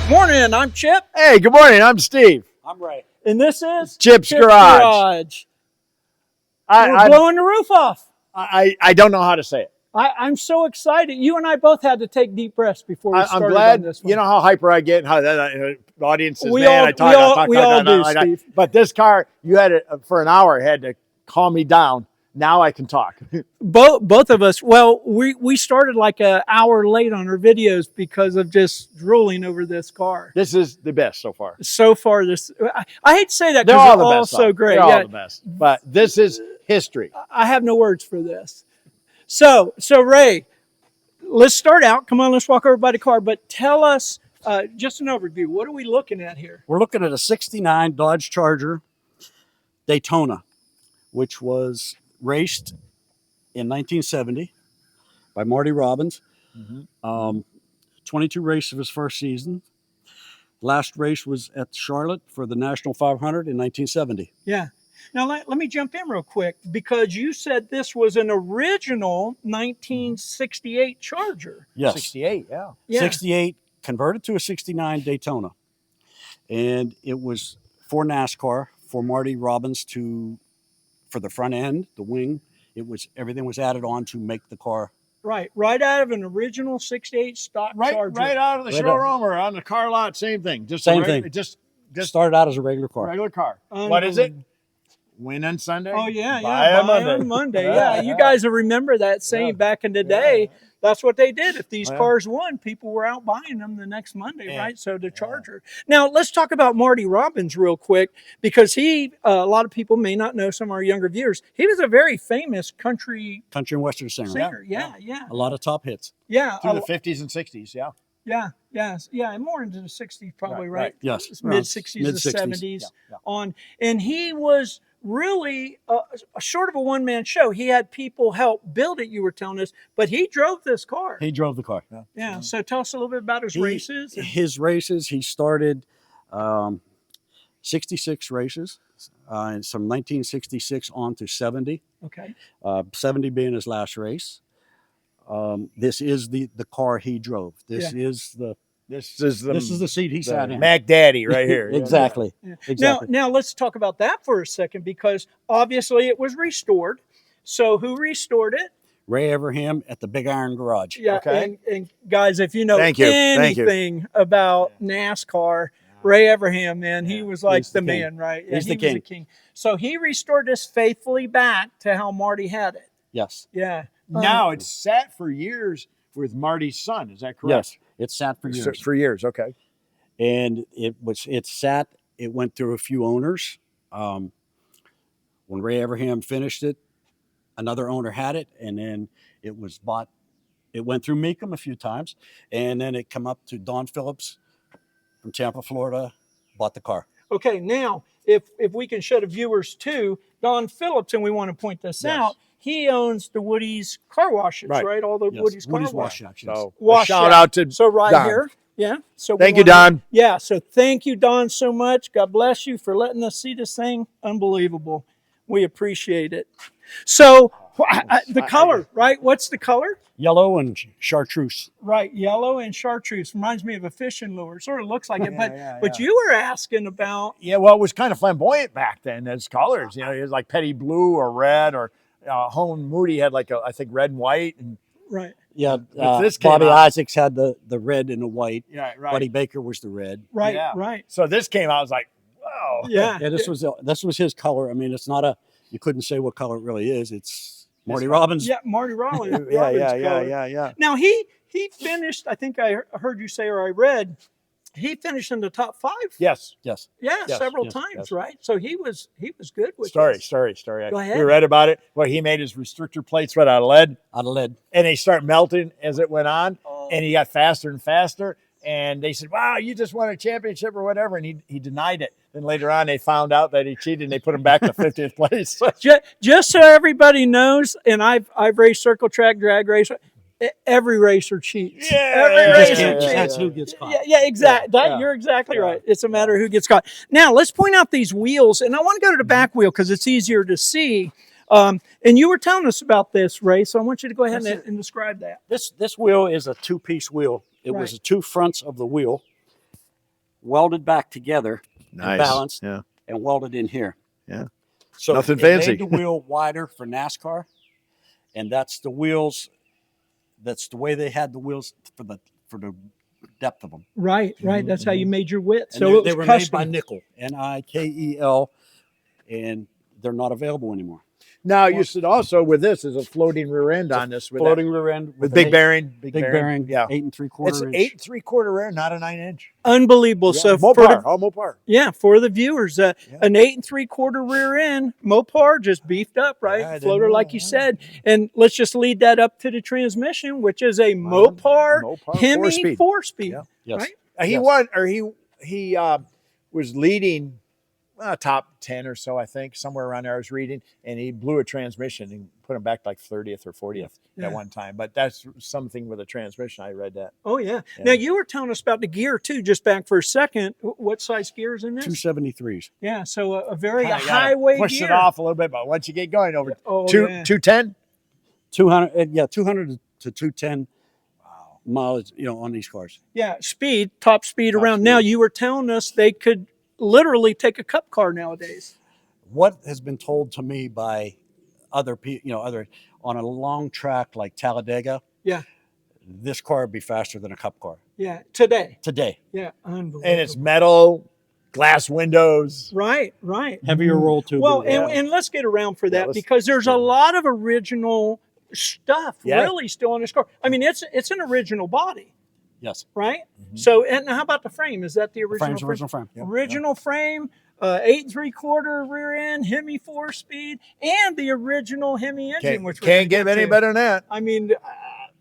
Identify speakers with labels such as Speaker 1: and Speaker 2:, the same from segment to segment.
Speaker 1: Morning, I'm Chip.
Speaker 2: Hey, good morning. I'm Steve.
Speaker 1: I'm Ray. And this is
Speaker 2: Chip's Garage.
Speaker 1: We're blowing the roof off.
Speaker 2: I don't know how to say it.
Speaker 1: I'm so excited. You and I both had to take deep breaths before we started.
Speaker 2: I'm glad.
Speaker 1: On this one.
Speaker 2: You know how hyper I get and how the audience is,
Speaker 1: we
Speaker 2: man,
Speaker 1: all,
Speaker 2: I talk,
Speaker 1: we all,
Speaker 2: I talk,
Speaker 1: we
Speaker 2: talk,
Speaker 1: all
Speaker 2: talk,
Speaker 1: do, Steve.
Speaker 2: But this car, you had it for an hour, had to calm me down. Now I can talk.
Speaker 1: Both of us. Well, we started like an hour late on our videos because of just drooling over this car.
Speaker 2: This is the best so far.
Speaker 1: So far, I hate to say that
Speaker 2: They're
Speaker 1: because
Speaker 2: all
Speaker 1: they're
Speaker 2: the
Speaker 1: all
Speaker 2: best.
Speaker 1: so great.
Speaker 2: They're all the best. But this is history.
Speaker 1: I have no words for this. So Ray, let's start out. Come on, let's walk over by the car. But tell us just an overview. What are we looking at here?
Speaker 3: We're looking at a 69 Dodge Charger Daytona, which was raced in 1970 by Marty Robbins. 22 races of his first season. Last race was at Charlotte for the National 500 in 1970.
Speaker 1: Yeah. Now, let me jump in real quick because you said this was an original 1968 Charger.
Speaker 3: Yes.
Speaker 2: 68, yeah.
Speaker 3: 68, converted to a 69 Daytona. And it was for NASCAR, for Marty Robbins for the front end, the wing. Everything was added on to make the car.
Speaker 1: Right out of an original 68 stock Charger.
Speaker 2: Right out of the showroom or on the car lot, same thing.
Speaker 3: Same thing.
Speaker 2: Just
Speaker 3: started out as a regular car.
Speaker 2: Regular car. What is it? Win on Sunday?
Speaker 1: Oh, yeah.
Speaker 2: Buy
Speaker 1: on Monday. Yeah. You guys will remember that saying back in the day. That's what they did. If these cars won, people were out buying them the next Monday, right? So the Charger. Now, let's talk about Marty Robbins real quick because a lot of people may not know, some of our younger viewers, he was a very famous country
Speaker 3: and western singer.
Speaker 1: Yeah.
Speaker 3: A lot of top hits.
Speaker 1: Yeah.
Speaker 2: Through the 50s and 60s, yeah.
Speaker 1: Yeah, more into the 60s probably, right?
Speaker 3: Yes.
Speaker 1: Mid-60s and 70s on. And he was really a sort of a one-man show. He had people help build it, you were telling us, but he drove this car.
Speaker 3: He drove the car.
Speaker 1: Yeah. So tell us a little bit about his races.
Speaker 3: His races, he started 66 races, and from 1966 on to 70.
Speaker 1: Okay.
Speaker 3: 70 being his last race. This is the car he drove. This is the seat he sat in.
Speaker 2: Mac Daddy right here.
Speaker 3: Exactly.
Speaker 1: Yeah.
Speaker 3: Exactly.
Speaker 1: Now let's talk about that for a second because obviously it was restored. So who restored it?
Speaker 3: Ray Everham at the Big Iron Garage.
Speaker 1: Yeah.
Speaker 2: Okay.
Speaker 1: And guys, if you know anything about NASCAR, Ray Everham, man, he was like the man, right? Yeah,
Speaker 3: He's the king.
Speaker 1: So he restored this faithfully back to how Marty had it.
Speaker 3: Yes.
Speaker 1: Yeah.
Speaker 2: Now it's sat for years with Marty's son. Is that correct?
Speaker 3: Yes. It sat for years.
Speaker 2: For years, okay.
Speaker 3: And it went through a few owners. When Ray Everham finished it, another owner had it, and then it was bought. It went through Meekum a few times, and then it come up to Don Phillips from Tampa, Florida, bought the car.
Speaker 1: Okay, now, if we can show the viewers too, Don Phillips, and we want to point this out, he owns the Woody's car washes, right? All the Woody's car
Speaker 3: wash shops.
Speaker 2: So
Speaker 1: shout
Speaker 2: out to Don.
Speaker 1: Here. Yeah. So
Speaker 2: thank you, Don.
Speaker 1: Yeah. So thank you, Don, so much. God bless you for letting us see this thing. Unbelievable. We appreciate it. So the color, right? What's the color?
Speaker 3: Yellow and chartreuse.
Speaker 1: Right. Yellow and chartreuse. Reminds me of a fishing lure. Sort of looks like it. But you were asking about.
Speaker 2: Yeah. Well, it was kind of flamboyant back then as colors. You know, it was like petty blue or red or Hone Moody had like I think red and white and
Speaker 1: right.
Speaker 3: Yeah, Bobby Isaacs had the red and the white.
Speaker 2: Yeah, right.
Speaker 3: Buddy Baker was the red.
Speaker 1: Right, right.
Speaker 2: So this came out, I was like, wow.
Speaker 1: Yeah.
Speaker 3: This was his color. I mean, it's not you couldn't say what color it really is. It's Marty Robbins.
Speaker 1: Yeah, Marty Robbins.
Speaker 2: Yeah.
Speaker 1: Now he finished. I think I heard you say or I read. He finished in the top 5.
Speaker 2: Yes.
Speaker 1: Yeah, several times, right? So he was good with
Speaker 2: Story.
Speaker 1: Go ahead.
Speaker 2: We read about it. Well, he made his restrictor plates out of lead.
Speaker 3: And
Speaker 2: they start melting as it went on, and he got faster and faster. And they said, "Wow, you just won a championship or whatever," and he denied it. Then later on, they found out that he cheated, and they put him back to 50th place.
Speaker 1: Just so everybody knows, and I've raced circle track, drag race. Every racer cheats. Every racer cheats.
Speaker 3: That's who gets caught.
Speaker 1: Yeah, exactly. You're exactly right. It's a matter of who gets caught. Now, let's point out these wheels, and I want to go to the back wheel because it's easier to see. And you were telling us about this, Ray, so I want you to go ahead and describe that.
Speaker 3: This wheel is a 2-piece wheel. It was the 2 fronts of the wheel, welded back together,
Speaker 2: Nice.
Speaker 3: balanced,
Speaker 2: Yeah.
Speaker 3: and welded in here.
Speaker 2: Yeah.
Speaker 3: So
Speaker 2: Nothing
Speaker 3: it
Speaker 2: fancy.
Speaker 3: made the wheel wider for NASCAR, and that's the wheels. That's the way they had the wheels for the depth of them.
Speaker 1: Right. That's how you made your width.
Speaker 3: And
Speaker 1: So
Speaker 3: they
Speaker 1: it
Speaker 3: were
Speaker 1: was
Speaker 3: made by
Speaker 1: custom.
Speaker 3: Nickel, Nikel, and they're not available anymore.
Speaker 2: Now you should also with this is a floating rear end on this with
Speaker 3: Floating rear end
Speaker 2: with
Speaker 3: an
Speaker 2: big
Speaker 3: eight-
Speaker 2: bearing,
Speaker 3: big bearing,
Speaker 2: Yeah,
Speaker 3: 8 3/4
Speaker 2: it's
Speaker 3: inch.
Speaker 2: 8 3/4 rear, not a 9-inch.
Speaker 1: Unbelievable.
Speaker 2: Yeah.
Speaker 1: So
Speaker 2: Mopar, all Mopar.
Speaker 1: for the viewers, an 8 3/4 rear end Mopar, just beefed up, right?
Speaker 2: Yeah, I didn't
Speaker 1: Floater,
Speaker 2: know
Speaker 1: like
Speaker 2: that,
Speaker 1: you
Speaker 2: yeah.
Speaker 1: said. And let's just lead that up to the transmission, which is a Mopar Hemi
Speaker 2: 4-speed.
Speaker 1: 4-speed.
Speaker 2: Yeah.
Speaker 3: Yes.
Speaker 1: Right?
Speaker 2: He
Speaker 3: Yes.
Speaker 2: won, or he was leading top 10 or so, I think, somewhere around there. I was reading, and he blew a transmission and put him back like 30th or 40th at one time. But that's something with a transmission. I read that.
Speaker 1: Oh, yeah.
Speaker 2: Yeah.
Speaker 1: Now, you were telling us about the gear, too, just back for a second. What size gear is in this?
Speaker 3: 273s.
Speaker 1: Yeah, so a very
Speaker 2: Kinda gotta
Speaker 1: highway
Speaker 2: push
Speaker 1: gear.
Speaker 2: it off a little bit, but once you get going over
Speaker 1: Oh,
Speaker 2: 210,
Speaker 3: 200 to 210 mileage, on these cars.
Speaker 1: Yeah, top speed around. Now, you were telling us they could literally take a cup car nowadays.
Speaker 3: What has been told to me by other people, on a long track like Talladega,
Speaker 1: Yeah.
Speaker 3: this car would be faster than a cup car
Speaker 1: Yeah, today.
Speaker 3: Yeah,
Speaker 1: Unbelievable.
Speaker 2: and it's metal, glass windows.
Speaker 1: Right.
Speaker 3: heavier roll tube.
Speaker 1: Well,
Speaker 3: than-
Speaker 1: and let's get around for that
Speaker 2: let's-
Speaker 1: because there's a lot of original stuff
Speaker 2: Yeah.
Speaker 1: really still on this car. I mean, it's an original body,
Speaker 3: yes,
Speaker 1: right? So, and how about the frame? Is that the original
Speaker 3: frame's
Speaker 1: frame?
Speaker 3: original frame.
Speaker 1: Original frame, 8 3/4 rear end, Hemi 4-speed, and the original Hemi engine, which we're gonna
Speaker 2: Can't get any
Speaker 1: to.
Speaker 2: better than that.
Speaker 1: I mean,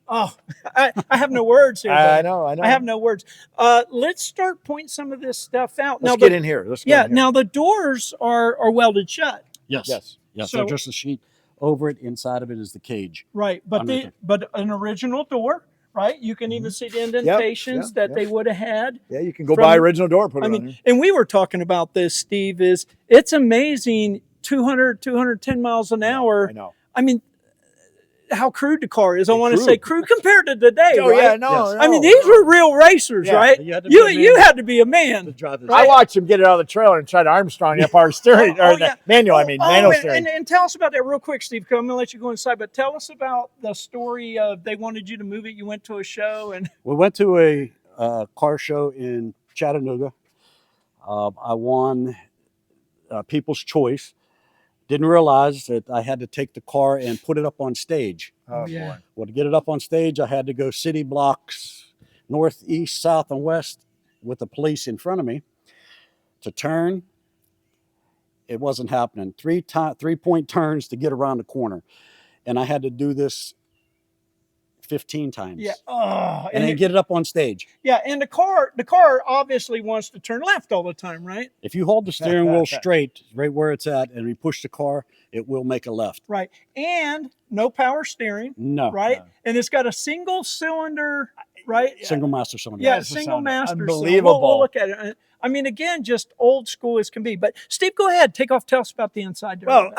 Speaker 1: I have no words here.
Speaker 2: I
Speaker 1: buddy.
Speaker 2: know.
Speaker 1: I have no words. Let's start pointing some of this stuff out.
Speaker 2: Let's get in here. Let's get in here.
Speaker 1: Now the doors are welded shut.
Speaker 3: Yes.
Speaker 1: So-
Speaker 3: So just a sheet over it. Inside of it is the cage.
Speaker 1: Right, but
Speaker 3: Underneath.
Speaker 1: but an original door, right? You can even see the indentations that they would have had.
Speaker 2: Yeah, you can go
Speaker 1: From-
Speaker 2: buy original door, put it
Speaker 1: I
Speaker 2: on
Speaker 1: mean,
Speaker 2: there.
Speaker 1: and we were talking about this, Steve, it's amazing 210 miles an hour.
Speaker 2: I know.
Speaker 1: I mean, how crude the car is. I
Speaker 2: Hey,
Speaker 1: want to
Speaker 2: crude.
Speaker 1: say crude compared to today,
Speaker 2: Oh,
Speaker 1: right?
Speaker 2: yeah, no,
Speaker 3: Yes.
Speaker 2: no.
Speaker 1: I mean, these were real racers,
Speaker 2: Yeah,
Speaker 1: right?
Speaker 3: you had to be a man.
Speaker 1: You had to be a man.
Speaker 3: To drive this.
Speaker 2: I watched him get it out of the trailer and try to Armstrong the power steering, or the manual, manual steering.
Speaker 1: And tell us about that real quick, Steve, because I'm going to let you go inside, but tell us about the story of they wanted you to move it. You went to a show and
Speaker 3: We went to a car show in Chattanooga. I won People's Choice. Didn't realize that I had to take the car and put it up on stage.
Speaker 2: Oh,
Speaker 1: Yeah.
Speaker 2: boy.
Speaker 3: Well, to get it up on stage, I had to go city blocks, north, east, south, and west with the police in front of me. To turn, it wasn't happening. 3-point turns to get around the corner. And I had to do this 15 times.
Speaker 1: yeah. Oh,
Speaker 3: And then get it up on stage.
Speaker 1: yeah, and the car obviously wants to turn left all the time, right?
Speaker 3: If you hold the steering wheel straight, right where it's at, and you push the car, it will make a left.
Speaker 1: Right. And no power steering,
Speaker 3: No.
Speaker 1: right? And it's got a single cylinder, right?
Speaker 3: Single master cylinder.
Speaker 1: Yeah,
Speaker 2: That's the
Speaker 1: single
Speaker 2: sound.
Speaker 1: master. cylinder.
Speaker 2: Unbelievable.
Speaker 1: We'll look at it. I mean, again, just old school as can be. But Steve, go ahead. Tell us about the inside there.
Speaker 2: Well,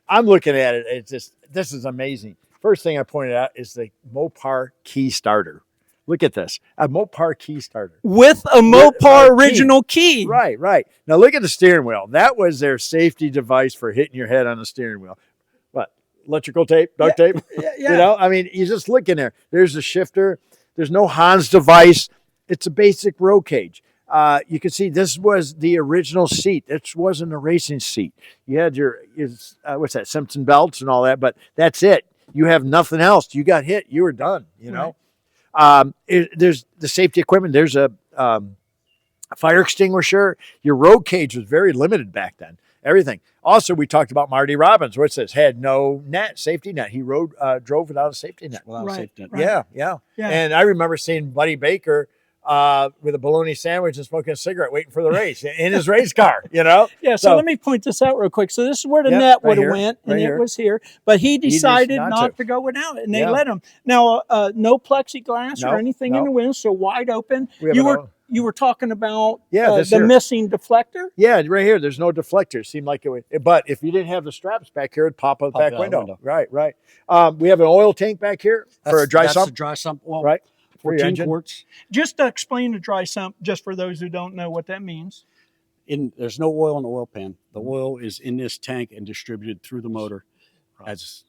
Speaker 2: I'm looking at it. It's just, this is amazing. First thing I pointed out is the Mopar key starter. Look at this, a Mopar key starter.
Speaker 1: with a Mopar original key.
Speaker 2: Right. Now look at the steering wheel. That was their safety device for hitting your head on the steering wheel. What? Electrical tape, duct tape?
Speaker 1: Yeah.
Speaker 2: You know, I mean, you just look in there. There's the shifter. There's no Hans device. It's a basic roll cage. You can see this was the original seat. This wasn't a racing seat. You had your what's that, Simpson belts and all that, but that's it. You have nothing else. You got hit, you were done. You know, there's the safety equipment. There's a fire extinguisher. Your roll cage was very limited back then. Everything. Also, we talked about Marty Robbins. What's this? Had no safety net. He drove without a safety net.
Speaker 3: Without a
Speaker 1: Right,
Speaker 3: safety net.
Speaker 1: right.
Speaker 2: Yeah.
Speaker 1: Yeah.
Speaker 2: And I remember seeing Buddy Baker with a bologna sandwich and smoking a cigarette, waiting for the race in his race car. You know.
Speaker 1: Yeah, so let me point this out real quick. So this is where the
Speaker 2: Yep,
Speaker 1: net
Speaker 2: right
Speaker 1: would have
Speaker 2: here,
Speaker 1: went, and
Speaker 2: right
Speaker 1: it
Speaker 2: here.
Speaker 1: was here. But he decided
Speaker 2: not
Speaker 1: not
Speaker 2: to.
Speaker 1: to go without it, and they
Speaker 2: Yeah.
Speaker 1: let him. Now, no plexiglass or
Speaker 2: No,
Speaker 1: anything in
Speaker 2: no.
Speaker 1: the window, so wide open.
Speaker 2: We have
Speaker 1: You were talking about
Speaker 2: this
Speaker 1: the
Speaker 2: here.
Speaker 1: missing deflector.
Speaker 2: Yeah, right here. There's no deflector. It seemed like it would, but if you didn't have the straps back here, it'd pop out the back
Speaker 3: out the
Speaker 2: window.
Speaker 3: window.
Speaker 2: Right. We have an oil tank back here for a dry
Speaker 3: That's
Speaker 2: sump.
Speaker 3: a dry sump. Well,
Speaker 2: Right.
Speaker 3: 14
Speaker 2: engine.
Speaker 3: quarts.
Speaker 1: Just to explain the dry sump, just for those who don't know what that means.
Speaker 3: There's no oil in the oil pan. The oil is in this tank and distributed through the motor, as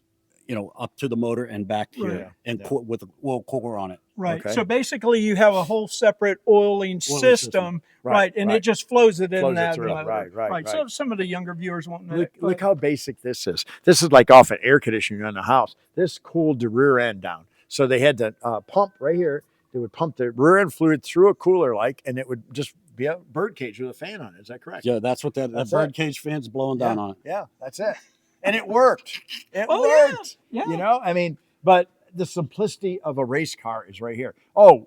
Speaker 3: up to the motor and back here,
Speaker 1: Right.
Speaker 3: and with an oil cooler on it.
Speaker 1: Right.
Speaker 2: Okay.
Speaker 1: So basically, you have a whole separate oiling system, right? And it just flows it in
Speaker 2: Flows
Speaker 1: and
Speaker 2: it
Speaker 1: out of the
Speaker 2: through.
Speaker 1: motor.
Speaker 2: Right.
Speaker 1: So some of the younger viewers won't know.
Speaker 2: Look how basic this is. This is like off an air conditioning on the house. This cooled the rear end down. So they had the pump right here. They would pump the rear end fluid through a cooler, and it would just be a bird cage with a fan on it. Is that correct?
Speaker 3: Yeah, that's what that bird cage fan's blowing down on it.
Speaker 2: Yeah, that's it. And it worked. It
Speaker 1: Oh,
Speaker 2: worked.
Speaker 1: yeah.
Speaker 2: But the simplicity of a race car is right here. Oh,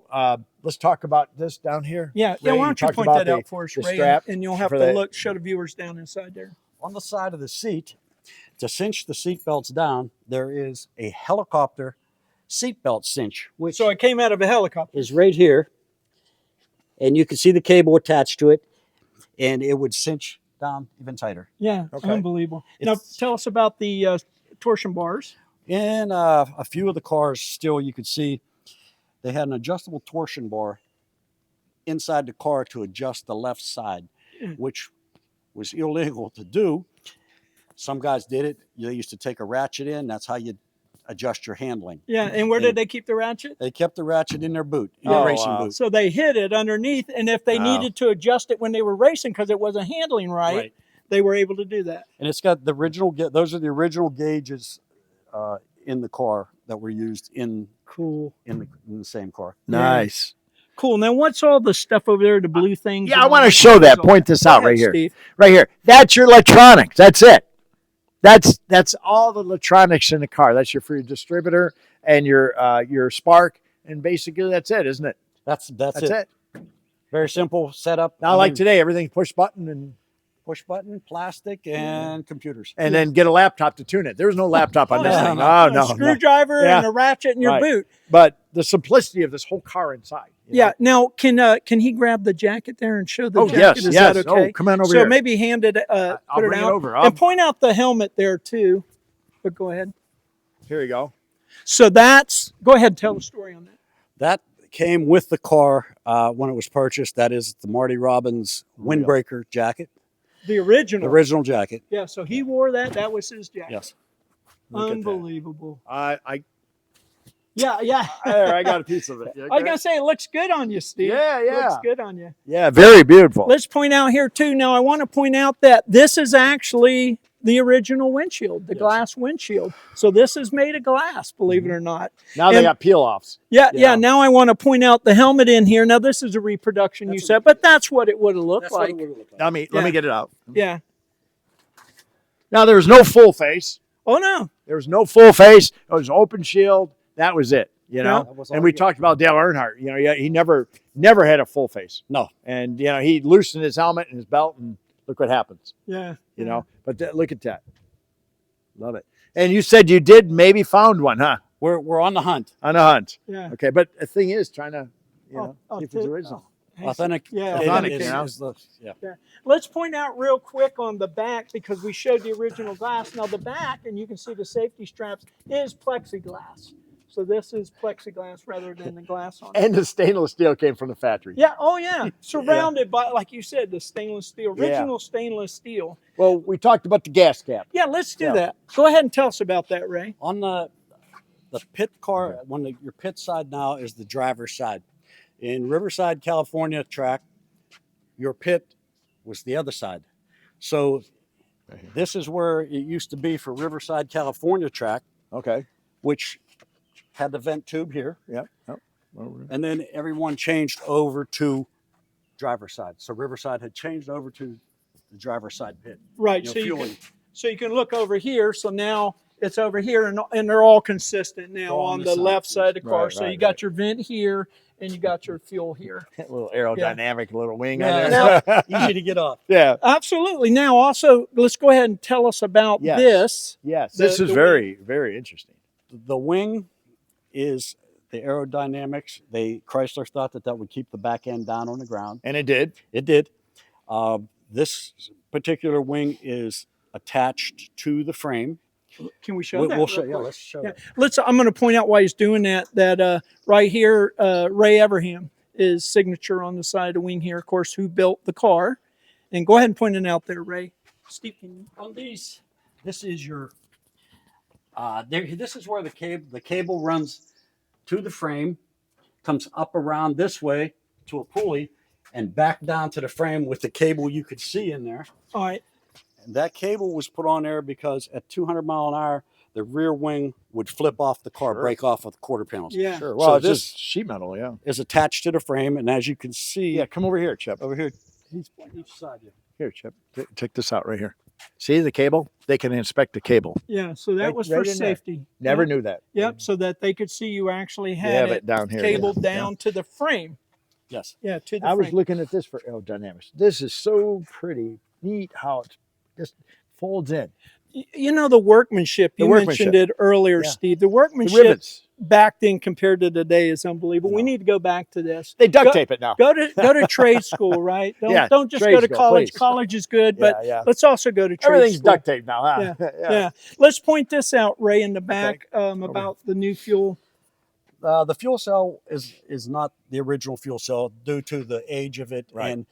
Speaker 2: let's talk about this down here.
Speaker 1: Yeah.
Speaker 2: Ray,
Speaker 1: Why don't you
Speaker 2: talked
Speaker 1: point
Speaker 2: about
Speaker 1: that out for us,
Speaker 2: the
Speaker 1: Ray?
Speaker 2: strap
Speaker 1: And you'll have
Speaker 2: for
Speaker 1: to show the viewers down inside there.
Speaker 3: On the side of the seat, to cinch the seat belts down, there is a helicopter seatbelt cinch, which
Speaker 1: So it came out of a helicopter.
Speaker 3: is right here. And you can see the cable attached to it, and it would cinch down even tighter.
Speaker 1: Yeah.
Speaker 2: Okay.
Speaker 1: Unbelievable. Now tell us about the torsion bars.
Speaker 3: In a few of the cars, still you could see they had an adjustable torsion bar inside the car to adjust the left side, which was illegal to do. Some guys did it. They used to take a ratchet in. That's how you adjust your handling.
Speaker 1: Yeah. And where did they keep the ratchet?
Speaker 3: They kept the ratchet in their boot, in their racing boot.
Speaker 1: So they hid it underneath, and if they needed to adjust it when they were racing because it wasn't handling right, they were able to do that.
Speaker 3: And it's got the original. Those are the original gauges in the car that were used in the same car.
Speaker 2: Nice.
Speaker 1: Cool. Now, what's all the stuff over there, the blue things?
Speaker 2: Yeah, I want to show that. Point this out right here.
Speaker 1: Steve.
Speaker 2: Right here. That's your electronics. That's it. That's all the electronics in the car. That's for your distributor and your spark, and basically that's it, isn't it?
Speaker 3: That's
Speaker 2: it.
Speaker 3: Very simple setup.
Speaker 2: Now, like today, everything push button,
Speaker 3: plastic, and computers.
Speaker 2: and then get a laptop to tune it. There's no laptop on this
Speaker 1: no,
Speaker 2: thing.
Speaker 1: no.
Speaker 2: Oh
Speaker 1: A
Speaker 2: no,
Speaker 1: screwdriver
Speaker 2: Yeah.
Speaker 1: and a ratchet in your
Speaker 2: Right.
Speaker 1: boot.
Speaker 2: But the simplicity of this whole car inside. you
Speaker 1: Yeah.
Speaker 2: know?
Speaker 1: Now, can he grab the jacket there and show the
Speaker 2: Oh
Speaker 1: jacket?
Speaker 2: yes,
Speaker 1: Is
Speaker 2: yes.
Speaker 1: that okay?
Speaker 2: Oh, come on over
Speaker 1: So
Speaker 2: here.
Speaker 1: maybe hand it,
Speaker 2: I'll
Speaker 1: put it
Speaker 2: bring
Speaker 1: out,
Speaker 2: over.
Speaker 1: and point out the helmet there too. But go ahead.
Speaker 2: Here you go.
Speaker 1: So go ahead and tell the story on that.
Speaker 3: That came with the car when it was purchased. That is the Marty Robbins windbreaker jacket,
Speaker 1: The original.
Speaker 3: the original jacket.
Speaker 1: Yeah. So he wore that. That was his jacket.
Speaker 3: Yes.
Speaker 2: Look at that.
Speaker 1: Unbelievable.
Speaker 2: I
Speaker 1: Yeah.
Speaker 2: there. I got a piece of it.
Speaker 1: I was gonna say it looks good on you, Steve.
Speaker 2: Yeah,
Speaker 1: It
Speaker 2: yeah.
Speaker 1: looks good on you.
Speaker 2: Yeah, very beautiful.
Speaker 1: Let's point out here too. Now I want to point out that this is actually the original windshield, the glass windshield. So this is made of glass, believe it or not.
Speaker 2: Now they got peel offs.
Speaker 1: Yeah. Now I want to point out the helmet in here. Now this is a reproduction you said, but that's what it would have looked like.
Speaker 2: Let me get it out.
Speaker 1: Yeah.
Speaker 2: Now there was no full face.
Speaker 1: Oh no.
Speaker 2: There was no full face. It was open shield. That was it. You know.
Speaker 3: That was
Speaker 2: And
Speaker 3: all
Speaker 2: we
Speaker 3: you-
Speaker 2: talked about Dale Earnhardt. You know, he never had a full face.
Speaker 3: No.
Speaker 2: And he loosened his helmet and his belt, and look what happens.
Speaker 1: Yeah.
Speaker 2: You know. But look at that. Love it. And you said you did maybe found one, huh?
Speaker 3: We're on the hunt.
Speaker 2: On a hunt.
Speaker 1: Yeah.
Speaker 2: Okay, but the thing is, trying to see if it's
Speaker 1: to-
Speaker 2: original.
Speaker 3: Authentic.
Speaker 1: Yeah.
Speaker 2: Authentic,
Speaker 3: It
Speaker 2: you know?
Speaker 3: is yeah.
Speaker 1: Let's point out real quick on the back because we showed the original glass. Now the back, and you can see the safety straps, is plexiglass. So this is plexiglass rather than the glass on it.
Speaker 2: And the stainless steel came from the factory.
Speaker 1: Yeah, oh yeah. Surrounded by, like you said, the stainless steel, original stainless steel.
Speaker 2: Well, we talked about the gas cap.
Speaker 1: Yeah, let's do that. Go ahead and tell us about that, Ray.
Speaker 3: On the pit car, your pit side now is the driver's side. In Riverside, California track, your pit was the other side. So this is where it used to be for Riverside, California track,
Speaker 2: Okay.
Speaker 3: which had the vent tube here.
Speaker 2: Yeah. Oh.
Speaker 3: And then everyone changed over to driver's side. So Riverside had changed over to the driver's side pit.
Speaker 1: Right.
Speaker 3: You know,
Speaker 1: So
Speaker 3: fueling.
Speaker 1: you can look over here. So now it's over here, and they're all consistent now
Speaker 3: All on
Speaker 1: on
Speaker 3: the
Speaker 1: the left
Speaker 3: side.
Speaker 1: side of the car.
Speaker 2: Right,
Speaker 1: so
Speaker 2: right,
Speaker 1: you got
Speaker 2: right.
Speaker 1: your vent here, and you got your fuel here.
Speaker 2: A little aerodynamic, little wing
Speaker 3: Yeah.
Speaker 2: on there.
Speaker 3: Easy to get off.
Speaker 2: Yeah.
Speaker 1: Absolutely. Now, also, let's go ahead and tell us about
Speaker 2: Yes.
Speaker 1: this.
Speaker 2: Yes.
Speaker 1: The-
Speaker 2: This is
Speaker 1: the
Speaker 2: very, very interesting.
Speaker 3: The wing is the aerodynamics. Chrysler thought that would keep the back end down on the ground.
Speaker 2: And it did.
Speaker 3: It did. This particular wing is attached to the frame.
Speaker 1: Can we show that?
Speaker 3: We'll show. Yeah, let's show it.
Speaker 1: I'm going to point out why he's doing that. That right here, Ray Everham is signature on the side of the wing here. Of course, who built the car? And go ahead and point it out there, Ray. Steve,
Speaker 3: On these, this is your. This is where the cable runs to the frame, comes up around this way to a pulley, and back down to the frame with the cable you could see in there.
Speaker 1: All right.
Speaker 3: And that cable was put on there because at 200 mile an hour, the rear wing would flip off the car, break off of the quarter panels.
Speaker 1: Yeah.
Speaker 2: Sure. Well,
Speaker 3: So
Speaker 2: it's
Speaker 3: this
Speaker 2: just sheet metal, yeah.
Speaker 3: is attached to the frame, and as you can see,
Speaker 2: Yeah, come over here, Chip.
Speaker 3: over here, he's on each side.
Speaker 2: Here, Chip. Check this out right here. See the cable? They can inspect the cable.
Speaker 1: Yeah. So that
Speaker 2: Right-
Speaker 1: was
Speaker 2: right
Speaker 1: for
Speaker 2: in there.
Speaker 1: safety.
Speaker 2: Never
Speaker 1: Yep.
Speaker 2: knew that.
Speaker 1: Yep. So that they could see you actually
Speaker 2: They
Speaker 1: had
Speaker 2: have
Speaker 1: it
Speaker 2: it down here.
Speaker 1: cabled
Speaker 2: yeah.
Speaker 1: down to the frame.
Speaker 3: Yes.
Speaker 1: Yeah. To the
Speaker 2: I was
Speaker 1: frame.
Speaker 2: looking at this for aerodynamics. This is so pretty, neat how it just folds in.
Speaker 1: You know, the workmanship,
Speaker 2: The
Speaker 1: you
Speaker 2: workmanship.
Speaker 1: mentioned it earlier,
Speaker 2: Yeah.
Speaker 1: Steve. The
Speaker 2: The
Speaker 1: workmanship
Speaker 2: rivets.
Speaker 1: back then compared to today is unbelievable. We
Speaker 3: No.
Speaker 1: need to go back to this.
Speaker 2: They duct
Speaker 1: Go-
Speaker 2: tape it now.
Speaker 1: Go to trade school, right? Don't,
Speaker 2: Yeah,
Speaker 1: don't just
Speaker 2: trade
Speaker 1: go to
Speaker 2: school,
Speaker 1: college.
Speaker 2: please.
Speaker 1: College is good, but
Speaker 2: yeah.
Speaker 1: let's also go to trade
Speaker 2: Everything's
Speaker 1: school.
Speaker 2: duct tape now, huh?
Speaker 1: Yeah. Let's point this out, Ray, in the back about the new fuel.
Speaker 3: The fuel cell is not the original fuel cell due to the age of it,
Speaker 2: Right.
Speaker 3: and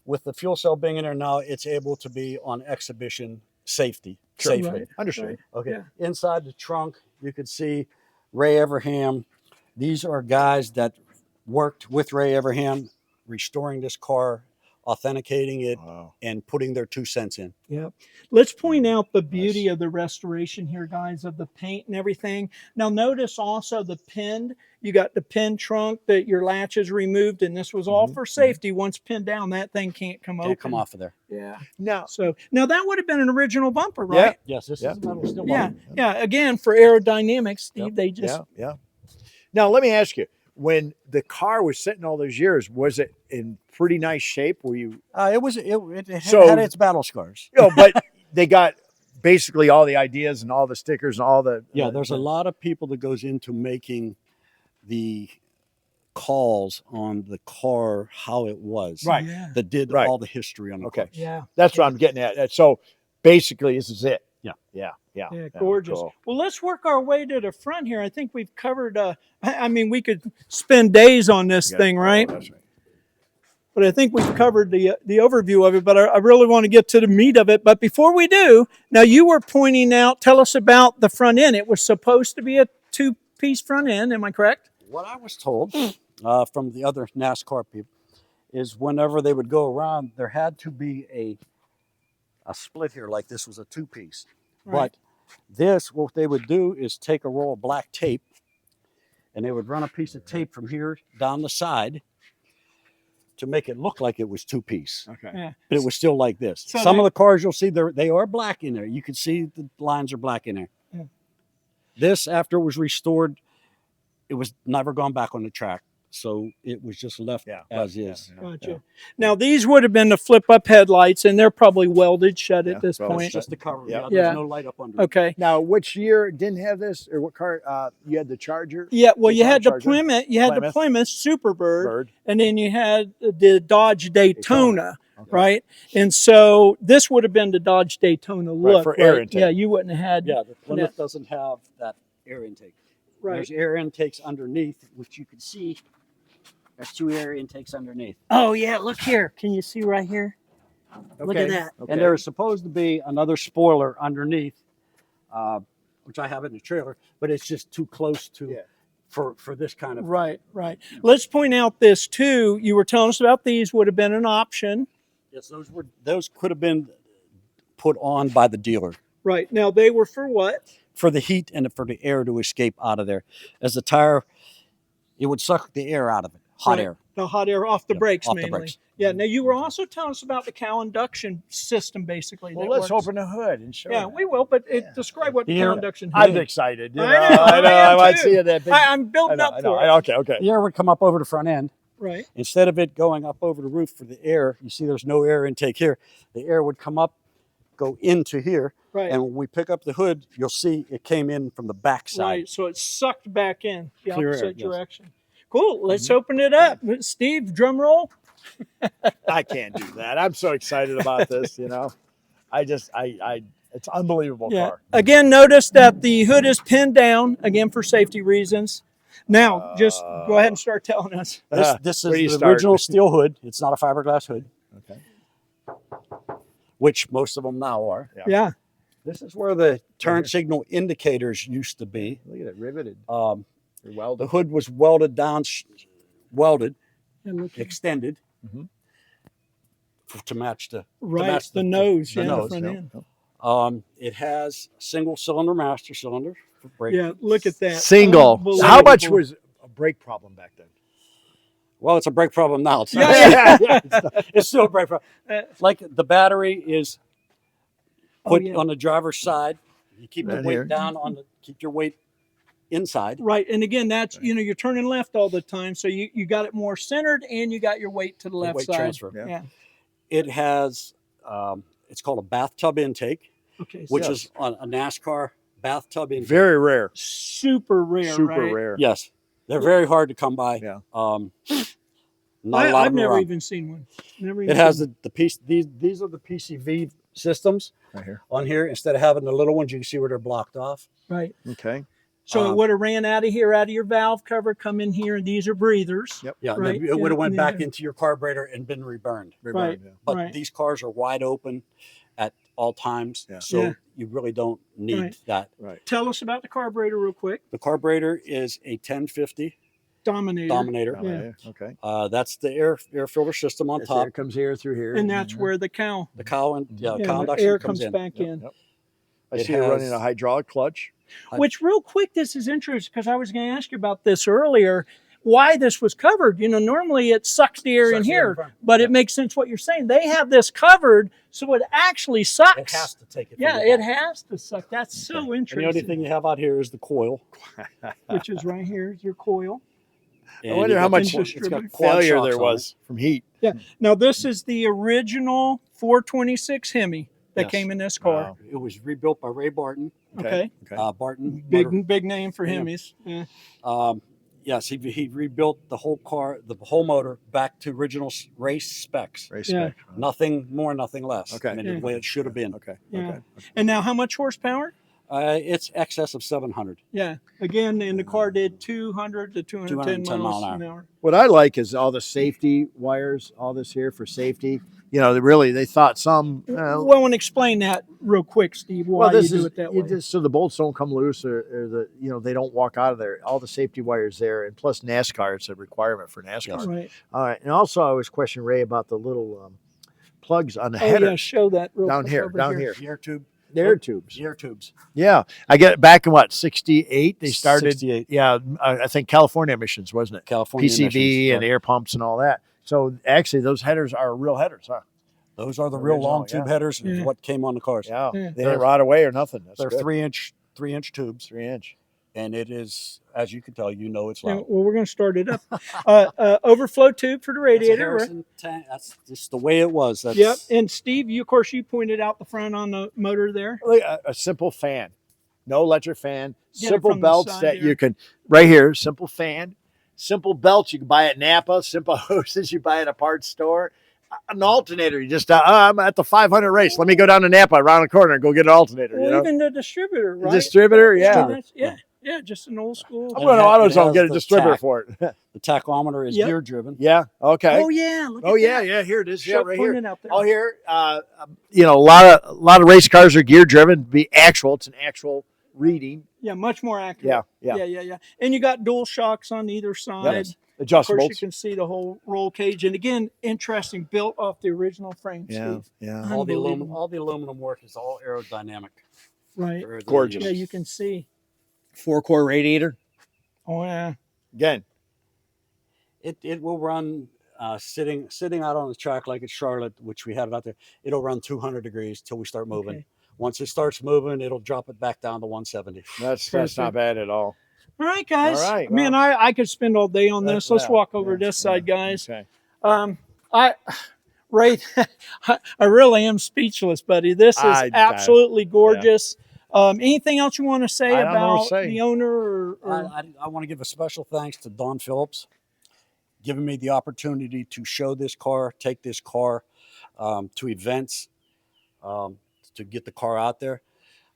Speaker 3: with the fuel cell being in there now, it's able to be on exhibition safely.
Speaker 1: Right.
Speaker 2: Understood.
Speaker 3: Okay.
Speaker 1: Yeah.
Speaker 3: Inside the trunk, you could see Ray Everham. These are guys that worked with Ray Everham, restoring this car, authenticating it,
Speaker 2: Wow.
Speaker 3: and putting their 2 cents in.
Speaker 1: Yep. Let's point out the beauty
Speaker 2: Nice.
Speaker 1: of the restoration here, guys, of the paint and everything. Now, notice also the pinned. You got the pin trunk that your latch is removed, and this was all for safety. Once pinned down, that thing can't come open.
Speaker 3: Can't come off of there.
Speaker 1: Yeah.
Speaker 2: Now,
Speaker 1: So now that would have been an original bumper, right?
Speaker 3: Yes, this
Speaker 2: Yeah.
Speaker 3: is metal still.
Speaker 1: Yeah.
Speaker 3: on.
Speaker 1: Yeah. Again, for aerodynamics, Steve,
Speaker 2: Yep.
Speaker 1: they just
Speaker 2: yeah. Now, let me ask you, when the car was sitting all those years, was it in pretty nice shape? Were you,
Speaker 3: It had,
Speaker 2: So-
Speaker 3: had its battle scars.
Speaker 2: but they got basically all the ideas and all the stickers and all the.
Speaker 3: Yeah, there's a lot of people that goes into making the calls on the car, how it was.
Speaker 2: Right.
Speaker 1: Yeah.
Speaker 3: That did
Speaker 2: Right.
Speaker 3: all the history on the
Speaker 2: Okay.
Speaker 3: car.
Speaker 1: Yeah.
Speaker 2: That's what I'm getting at. So basically, this is it.
Speaker 3: Yeah.
Speaker 2: Yeah.
Speaker 1: Yeah, gorgeous.
Speaker 2: Cool.
Speaker 1: Well, let's work our way to the front here. I think we've covered. I mean, we could spend days on this
Speaker 2: Yeah.
Speaker 1: thing,
Speaker 2: Oh,
Speaker 1: right?
Speaker 2: that's right.
Speaker 1: But I think we've covered the overview of it. But I really want to get to the meat of it. But before we do, now you were pointing out. Tell us about the front end. It was supposed to be a two-piece front end. Am I correct?
Speaker 3: What I was told from the other NASCAR people is whenever they would go around, there had to be a split here, like this was a two-piece.
Speaker 1: Right.
Speaker 3: But this, what they would do is take a roll of black tape, and they would run a piece of tape from here down the side to make it look like it was two-piece.
Speaker 2: Okay.
Speaker 1: Yeah.
Speaker 3: But it was still like this.
Speaker 1: So
Speaker 3: Some
Speaker 1: they-
Speaker 3: of the cars you'll see, they are black in there. You can see the lines are black in there.
Speaker 1: Yeah.
Speaker 3: This, after it was restored, it was never gone back on the track. So it was just left as is.
Speaker 1: Gotcha. Now these would have been the flip-up headlights, and they're probably welded shut
Speaker 2: Yeah,
Speaker 1: at this
Speaker 2: well,
Speaker 1: point.
Speaker 3: It's just the cover.
Speaker 2: Yeah.
Speaker 3: Yeah,
Speaker 1: Yeah.
Speaker 3: there's no light up under it.
Speaker 1: Okay.
Speaker 2: Now, which year didn't have this, or what car? You had the Charger.
Speaker 1: Yeah. Well,
Speaker 2: The
Speaker 1: you had the
Speaker 2: Charger?
Speaker 1: Plymouth. You had the
Speaker 2: Plymouth.
Speaker 1: Plymouth Superbird.
Speaker 2: Bird.
Speaker 1: And then you had the Dodge Daytona,
Speaker 2: Okay.
Speaker 1: right? And so this would have been the Dodge Daytona look,
Speaker 2: for air intake.
Speaker 1: Yeah, you wouldn't have had.
Speaker 3: Yeah, the Plymouth doesn't have that air intake.
Speaker 1: Right.
Speaker 3: There's air intakes underneath, which you can see. There's two air intakes underneath.
Speaker 1: Oh yeah, look here. Can you see right here? Look at that.
Speaker 2: Okay.
Speaker 3: And there is supposed to be another spoiler underneath, which I have in the trailer, but it's just too close to
Speaker 2: Yeah.
Speaker 3: for this kind of.
Speaker 1: Right. Let's point out this too. You were telling us about these would have been an option.
Speaker 3: Yes, those could have been put on by the dealer
Speaker 1: Right. Now they were for what?
Speaker 3: for the heat and for the air to escape out of there. As the tire, it would suck the air out of it, hot
Speaker 1: Right.
Speaker 3: air.
Speaker 1: The hot air off the
Speaker 3: Yeah,
Speaker 1: brakes
Speaker 3: off the
Speaker 1: mainly.
Speaker 3: brakes.
Speaker 1: Yeah. Now you were also telling us about the cow induction system, basically.
Speaker 2: Well,
Speaker 1: that
Speaker 2: let's
Speaker 1: works.
Speaker 2: open the hood and show.
Speaker 1: Yeah,
Speaker 2: it.
Speaker 1: we will. But describe what the
Speaker 3: Here-
Speaker 1: cow induction.
Speaker 2: I'm
Speaker 1: is.
Speaker 2: excited. You
Speaker 1: I
Speaker 2: know,
Speaker 1: know,
Speaker 2: I know.
Speaker 1: I am
Speaker 2: I want to
Speaker 1: too.
Speaker 2: see that big.
Speaker 1: I'm building up for it.
Speaker 2: Okay.
Speaker 3: The air would come up over the front end.
Speaker 1: Right.
Speaker 3: Instead of it going up over the roof for the air, you see there's no air intake here. The air would come up, go into here,
Speaker 1: Right.
Speaker 3: and when we pick up the hood, you'll see it came in from the back side.
Speaker 1: Right, so it sucked back in the
Speaker 3: Clear air,
Speaker 1: opposite
Speaker 3: yes.
Speaker 1: direction. Cool. Let's open it up. Steve, drum roll.
Speaker 2: I can't do that. I'm so excited about this. You know, I It's an unbelievable
Speaker 1: Yeah.
Speaker 2: car.
Speaker 1: Again, notice that the hood is pinned down, again, for safety reasons. Now, just go ahead and start telling us.
Speaker 3: This
Speaker 2: Where do you
Speaker 3: is the
Speaker 2: start?
Speaker 3: original steel hood. It's not a fiberglass hood,
Speaker 2: Okay.
Speaker 3: which most of them now are.
Speaker 1: Yeah.
Speaker 3: This is where the turn signal indicators used to be.
Speaker 2: Look at it, riveted.
Speaker 3: The
Speaker 2: Welded.
Speaker 3: hood was welded down, welded,
Speaker 1: And look at-
Speaker 3: extended
Speaker 2: Mhm.
Speaker 3: to match the
Speaker 1: right, the nose,
Speaker 3: the
Speaker 1: yeah,
Speaker 3: nose.
Speaker 1: the front
Speaker 2: Yep.
Speaker 1: end.
Speaker 3: It has a single cylinder master cylinder for brake.
Speaker 1: Yeah, look at that.
Speaker 2: Single.
Speaker 1: Unbelievable.
Speaker 2: How much was a brake problem back then?
Speaker 3: Well, it's a brake problem now. It's,
Speaker 1: Yeah,
Speaker 3: it's still a brake problem. Like the battery is put
Speaker 1: yeah.
Speaker 3: on the driver's side. You keep the
Speaker 2: Right
Speaker 3: weight
Speaker 2: here.
Speaker 3: down keep your weight inside.
Speaker 1: Right, and again, that's you're turning left all the time, so you got it more centered, and you got your weight to the left
Speaker 3: weight
Speaker 1: side.
Speaker 3: transfer.
Speaker 1: Yeah.
Speaker 3: It has it's called a bathtub intake,
Speaker 1: Okay.
Speaker 3: which
Speaker 1: so
Speaker 3: is on a NASCAR bathtub intake.
Speaker 2: Very rare.
Speaker 1: super rare.
Speaker 2: Super
Speaker 1: right?
Speaker 2: rare.
Speaker 3: Yes, they're very hard to come by.
Speaker 2: Yeah.
Speaker 3: Not a lot
Speaker 1: I've
Speaker 3: of them
Speaker 1: never
Speaker 3: around.
Speaker 1: even seen one. Never even
Speaker 3: It has
Speaker 1: seen
Speaker 3: the piece. These are the PCV systems
Speaker 2: Right here.
Speaker 3: on here. Instead of having the little ones, you can see where they're blocked off.
Speaker 1: one. Right.
Speaker 2: Okay.
Speaker 1: So it would have ran out of here, out of your valve cover, come in here, and these are breathers.
Speaker 2: Yep.
Speaker 3: Yeah,
Speaker 1: Right,
Speaker 3: it would have went
Speaker 1: yeah.
Speaker 3: back into your carburetor and been reburned.
Speaker 1: Right.
Speaker 2: Yeah.
Speaker 3: But
Speaker 1: Right.
Speaker 3: these cars are wide open at all times,
Speaker 2: Yeah.
Speaker 3: so
Speaker 1: Yeah.
Speaker 3: you really don't need
Speaker 1: Right.
Speaker 3: that.
Speaker 2: Right.
Speaker 1: Tell us about the carburetor real quick.
Speaker 3: The carburetor is a 1050
Speaker 1: Dominator.
Speaker 3: Dominator.
Speaker 1: Yeah.
Speaker 2: Okay.
Speaker 3: That's the air filter system on
Speaker 2: This
Speaker 3: top.
Speaker 2: air comes here through here.
Speaker 1: And that's where the cow,
Speaker 3: The cowl and
Speaker 1: yeah,
Speaker 3: cowl
Speaker 1: the
Speaker 3: induction
Speaker 1: air
Speaker 3: comes
Speaker 1: comes
Speaker 3: in.
Speaker 1: back
Speaker 2: Yep,
Speaker 1: in.
Speaker 2: yep. I
Speaker 3: It
Speaker 2: see you running
Speaker 3: has-
Speaker 2: a hydraulic clutch.
Speaker 1: Which, real quick, this is interesting because I was going to ask you about this earlier. Why this was covered? Normally it sucks the air in
Speaker 3: Sucks the air in
Speaker 1: here,
Speaker 3: front.
Speaker 1: but it makes sense what you're saying. They have this covered, so it actually sucks.
Speaker 3: It has to take it. from
Speaker 1: Yeah,
Speaker 3: the
Speaker 1: it
Speaker 3: back.
Speaker 1: has to suck. That's so
Speaker 3: And the
Speaker 1: interesting.
Speaker 3: only thing you have out here is the coil.
Speaker 1: Which is right here, is your coil.
Speaker 2: I
Speaker 3: And
Speaker 2: wonder
Speaker 3: you
Speaker 2: how
Speaker 3: got
Speaker 2: much
Speaker 3: the- it's got quad
Speaker 2: failure
Speaker 3: shocks
Speaker 2: there
Speaker 3: on
Speaker 2: was from heat.
Speaker 1: Yeah. Now this is the original 426 Hemi that
Speaker 3: Yes.
Speaker 1: came in this car.
Speaker 2: Wow.
Speaker 3: It was rebuilt by Ray Barton.
Speaker 1: Okay.
Speaker 3: Barton.
Speaker 1: Big
Speaker 3: Motor-
Speaker 1: big name for
Speaker 3: Yeah.
Speaker 1: Hemis. Yeah.
Speaker 3: Yes, he rebuilt the whole car, the whole motor back to original race specs.
Speaker 2: Race
Speaker 1: Yeah.
Speaker 2: spec.
Speaker 3: Nothing more, nothing less.
Speaker 2: Okay.
Speaker 3: I mean,
Speaker 1: Yeah.
Speaker 3: the way it should have been.
Speaker 2: Okay.
Speaker 1: Yeah.
Speaker 2: Okay.
Speaker 1: And now how much horsepower?
Speaker 3: It's excess of 700.
Speaker 1: Yeah. Again, and the car did 200 to 210
Speaker 3: 210
Speaker 1: miles
Speaker 3: mile
Speaker 1: an
Speaker 3: an
Speaker 1: hour.
Speaker 2: What I like is all the safety wires, all this here for safety. They thought some.
Speaker 1: Well, and explain that real quick, Steve. Why you do it that way?
Speaker 2: so the bolts don't come loose, or they don't walk out of there. All the safety wires there, and plus NASCAR, it's a requirement for NASCAR.
Speaker 3: Yes.
Speaker 1: Right.
Speaker 2: All right, and also I was questioning Ray about the little plugs on the
Speaker 1: Oh
Speaker 2: header
Speaker 1: yeah, show that real
Speaker 2: down
Speaker 1: quick
Speaker 2: here,
Speaker 1: over
Speaker 2: down here.
Speaker 3: The air tube.
Speaker 2: The air tubes.
Speaker 3: The air tubes.
Speaker 2: Yeah, I get back in what 68. They started.
Speaker 3: 68.
Speaker 2: Yeah, I think California emissions, wasn't it?
Speaker 3: California
Speaker 2: PCV
Speaker 3: emissions,
Speaker 2: and
Speaker 3: yeah.
Speaker 2: air pumps and all that. So actually, those headers are real headers, huh?
Speaker 3: Those are the real
Speaker 2: Original,
Speaker 3: long tube
Speaker 2: yeah.
Speaker 3: headers. And
Speaker 1: Yeah.
Speaker 3: what came on the cars.
Speaker 2: Yeah,
Speaker 1: Yeah.
Speaker 2: they didn't rot away or nothing. That's
Speaker 3: They're
Speaker 2: good.
Speaker 3: 3-inch tubes,
Speaker 2: 3-inch.
Speaker 3: and it is, as you can tell, it's
Speaker 1: Yeah,
Speaker 3: loud.
Speaker 1: well, we're going to start it up. Overflow tube for the
Speaker 3: That's a
Speaker 1: radiator. Right?
Speaker 3: Harrison tank. That's just the way it was. That's,
Speaker 1: Yep. And Steve, of course, you pointed out the front on the motor there.
Speaker 2: Look, a simple fan, no electric fan,
Speaker 1: Get it
Speaker 2: simple
Speaker 1: from the
Speaker 2: belts
Speaker 1: side
Speaker 2: that
Speaker 1: here.
Speaker 2: you can right here. Simple fan, simple belts you can buy at Napa. Simple hoses you buy at a parts store. An alternator, you just I'm at the 500 race. Let me go down to Napa around the corner and go get an alternator.
Speaker 1: Well, even the distributor,
Speaker 2: The
Speaker 1: right?
Speaker 2: distributor, yeah.
Speaker 1: Yeah, just an old school.
Speaker 2: I'm going to
Speaker 3: It has
Speaker 2: AutoZone and get a
Speaker 3: the
Speaker 2: distributor
Speaker 3: tack.
Speaker 2: for it.
Speaker 3: The tachometer is
Speaker 1: Yep.
Speaker 3: gear driven.
Speaker 2: Yeah. Okay.
Speaker 1: Oh yeah. Look
Speaker 2: Oh
Speaker 1: at
Speaker 2: yeah,
Speaker 1: that.
Speaker 2: yeah. Here it is.
Speaker 1: Show-
Speaker 2: Yeah, right
Speaker 1: point
Speaker 2: here.
Speaker 1: it out there.
Speaker 2: Oh here. A lot of race cars are gear driven. Be actual. It's an actual reading.
Speaker 1: Yeah, much more accurate.
Speaker 2: Yeah.
Speaker 1: Yeah. And you got dual shocks on either side.
Speaker 2: Yes.
Speaker 1: Of course, you
Speaker 2: Adjustables.
Speaker 1: can see the whole roll cage, and again, interesting, built off the original frame,
Speaker 2: Yeah.
Speaker 1: Steve.
Speaker 2: Yeah.
Speaker 3: All the
Speaker 1: Unbelievable.
Speaker 3: aluminum work is all aerodynamic.
Speaker 1: Right.
Speaker 3: They're
Speaker 2: Gorgeous.
Speaker 1: Yeah, you can see.
Speaker 2: 4-core radiator.
Speaker 1: Oh yeah.
Speaker 2: Again.
Speaker 3: It will run sitting out on the track like it's Charlotte, which we had it out there. It'll run 200 degrees till we start moving.
Speaker 1: Okay.
Speaker 3: Once it starts moving, it'll drop it back down to 170.
Speaker 2: That's
Speaker 1: Perfect.
Speaker 2: not bad at all.
Speaker 1: All right, guys.
Speaker 2: All right,
Speaker 1: Man, I could spend all day on this. Let's
Speaker 2: Yeah,
Speaker 1: walk over
Speaker 2: yeah,
Speaker 1: this side, guys.
Speaker 2: Okay.
Speaker 1: Right. I really am speechless, buddy. This is
Speaker 2: I-
Speaker 1: absolutely gorgeous. Anything else you want to say
Speaker 2: I don't know what
Speaker 1: about
Speaker 2: to say.
Speaker 1: the owner? Or
Speaker 3: I want to give a special thanks to Don Phillips, giving me the opportunity to show this car, take this car to events, to get the car out there.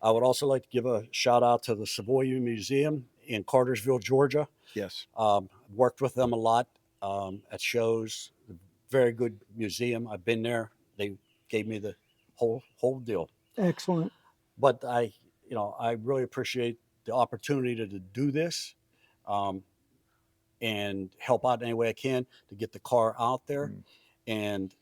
Speaker 3: I would also like to give a shout out to the Savoy Museum in Cartersville, Georgia.
Speaker 2: Yes.
Speaker 3: Worked with them a lot at shows. Very good museum. I've been there. They gave me the whole deal.
Speaker 1: Excellent.
Speaker 3: But I really appreciate the opportunity to do this and help out any way I can to get the car out there, and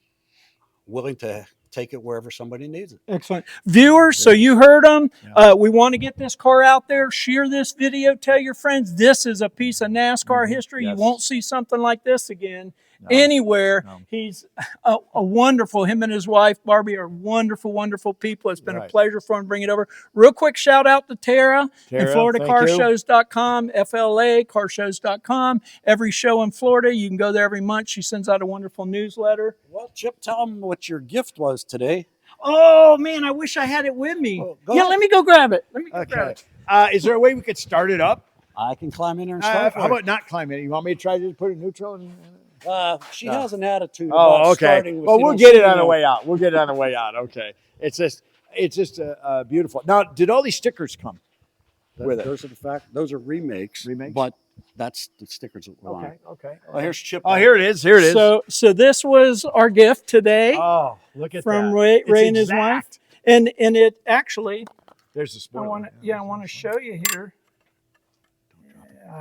Speaker 3: willing to take it wherever somebody needs it.
Speaker 1: Excellent. Viewers, so you heard them. We want to get this car out there. Share this video. Tell your friends this is a piece of NASCAR history.
Speaker 2: Yes.
Speaker 1: You won't see something like this again anywhere.
Speaker 2: No.
Speaker 1: He's a wonderful, him and his wife, Barbie, are wonderful, wonderful people. It's been a pleasure for him to bring it over. Real quick shout out to Tara and FloridaCarShows.com, FLACarshows.com. Every show in Florida, you can go there every month. She sends out a wonderful newsletter.
Speaker 3: Well, Chip, tell them what your gift was today.
Speaker 1: Oh, man, I wish I had it with me. Let me go grab it. Grab it.
Speaker 2: Is there a way we could start it up?
Speaker 3: I can climb in there and start.
Speaker 2: How about not climb in? You want me to try to put it neutral?
Speaker 3: She has an attitude
Speaker 2: Oh,
Speaker 3: about
Speaker 2: okay.
Speaker 3: starting with,
Speaker 2: Well, we'll get it on the way out. We'll get it on the way out. Okay. It's just beautiful. Now, did all these stickers come with it?
Speaker 3: Those are remakes. But that's the stickers that were on it.
Speaker 2: Okay.
Speaker 3: Well, here's Chip.
Speaker 2: Oh, here it is. Here it is.
Speaker 1: So this was our gift today
Speaker 2: look at
Speaker 1: from
Speaker 2: that.
Speaker 1: Ray and his wife. And it actually,
Speaker 2: there's the spoiler.
Speaker 1: I want to show you here.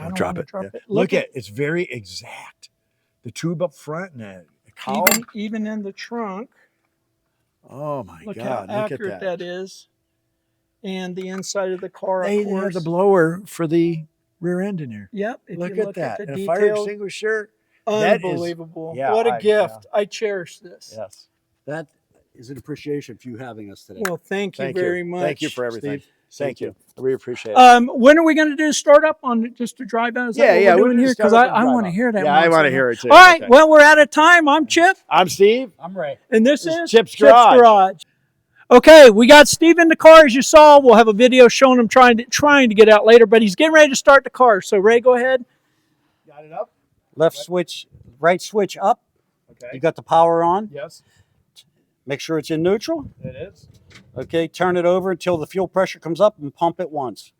Speaker 2: Don't drop it. Look at it's very exact. The tube up front and the column.
Speaker 1: Even in the trunk.
Speaker 2: Oh my
Speaker 1: Look
Speaker 2: God!
Speaker 1: how
Speaker 2: Look
Speaker 1: accurate
Speaker 2: at that.
Speaker 1: is. And the inside of the car,
Speaker 2: They
Speaker 1: of course.
Speaker 2: have the blower for the rear end in here.
Speaker 1: Yep. If
Speaker 2: Look
Speaker 1: you
Speaker 2: at that.
Speaker 1: the
Speaker 2: And a fire
Speaker 1: detail,
Speaker 2: extinguisher.
Speaker 1: unbelievable.
Speaker 2: Yeah,
Speaker 1: What a gift. I cherish this.
Speaker 2: Yes.
Speaker 3: That is an appreciation for you having us today.
Speaker 1: Well, thank you very much.
Speaker 2: Thank you for everything.
Speaker 1: Steve.
Speaker 2: Thank you. I really appreciate it.
Speaker 1: When are we going to do start up on just to drive out? Is that what we're doing here? Because I want to hear that.
Speaker 2: Yeah, I want to hear it too.
Speaker 1: All right. Well, we're out of time. I'm Chip.
Speaker 2: I'm Steve.
Speaker 3: I'm Ray.
Speaker 1: And this is
Speaker 2: Chip's Garage.
Speaker 1: Okay, we got Steve in the car, as you saw. We'll have a video showing him trying to get out later, but he's getting ready to start the car. So, Ray, go ahead.
Speaker 2: Got it up?
Speaker 3: Left switch, right switch up.
Speaker 2: Okay.
Speaker 3: You got the power on.
Speaker 2: Yes.
Speaker 3: Make sure it's in neutral.
Speaker 2: It is.
Speaker 3: Okay, turn it over until the fuel pressure comes up and pump it once.